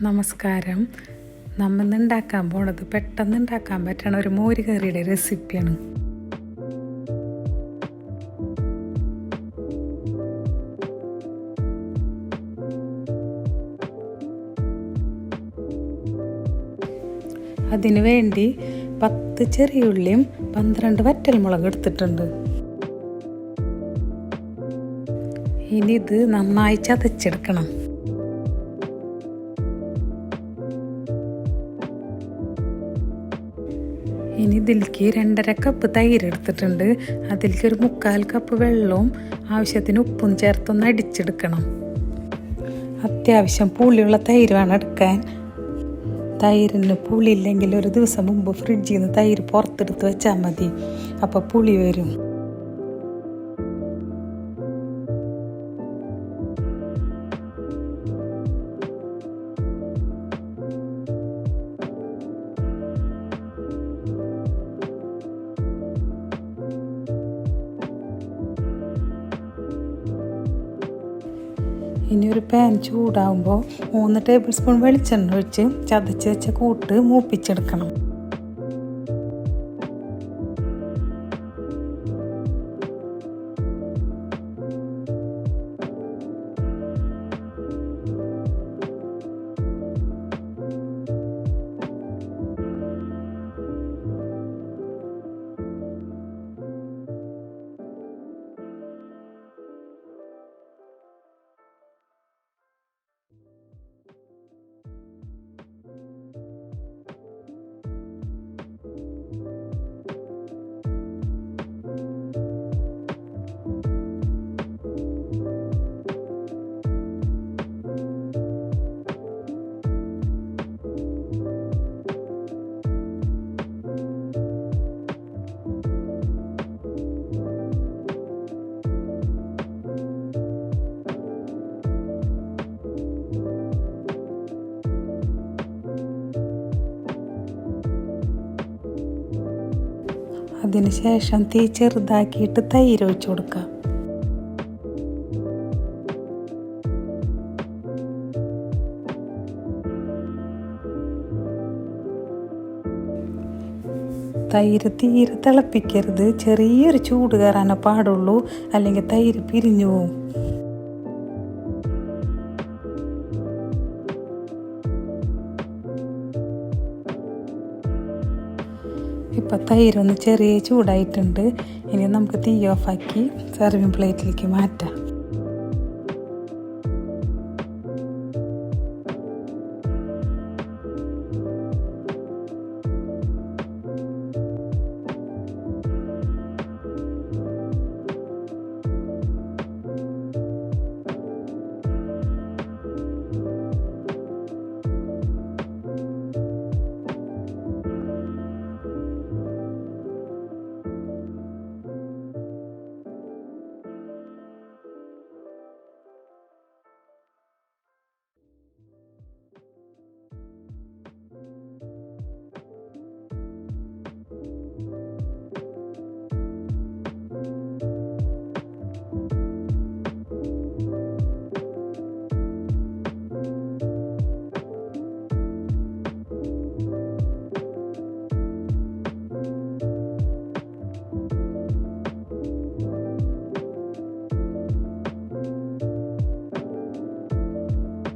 നമസ്കാരം. നമ്മൾ ഉണ്ടാക്കാൻ പോണത് പെട്ടെന്ന് ഉണ്ടാക്കാൻ പറ്റണ ഒരു മോര് കറിയുടെ റെസിപ്പിയാണ്. അതിനു വേണ്ടി 10 ചെറിയുള്ളിയും 12 വറ്റൽമുളക് എടുത്തിട്ടുണ്ട്. ഇനി ഇത് നന്നായി ചതച്ചെടുക്കണം. ഇനി ഇതിലേക്ക് 2.5 കപ്പ് തൈര് എടുത്തിട്ടുണ്ട്. അതിലേക്ക് ഒരു 3/4 കപ്പ് വെള്ളവും ആവശ്യത്തിന് ഉപ്പും ചേർത്തൊന്ന് അടിച്ചെടുക്കണം. അത്യാവശ്യം പുളിയുള്ള തൈര് വേണം എടുക്കാൻ. തൈരിന് പുളിയില്ലെങ്കിൽ ഒരു ദിവസം മുമ്പ് ഫ്രിഡ്ജിൽ നിന്ന് തൈര് പുറത്തെടുത്ത് വെച്ചാൽ മതി, അപ്പോൾ പുളി വരും. ഇനി ഒരു പാൻ ചൂടാകുമ്പോൾ 3 ടേബിൾ സ്പൂൺ വെളിച്ചെണ്ണ ഒഴിച്ച് ചതച്ച് വെച്ച കൂട്ട് മൂപ്പിച്ചെടുക്കണം. അതിന് ശേഷം തീ ചെറുതാക്കിയിട്ട് തൈര് ഒഴിച്ചു കൊടുക്കാം. തൈര് തീരെ തിളപ്പിക്കരുത്, ചെറിയൊരു ചൂട് കയറാനേ പാടുള്ളൂ, അല്ലെങ്കിൽ തൈര് പിരിഞ്ഞു പോവും. ഇപ്പോൾ തൈരൊന്ന് ചെറിയ ചൂടായിട്ടുണ്ട്. ഇനി നമുക്ക് തീ ഓഫാക്കി സെർവിങ് പ്ലേറ്റിലേക്ക് മാറ്റാം.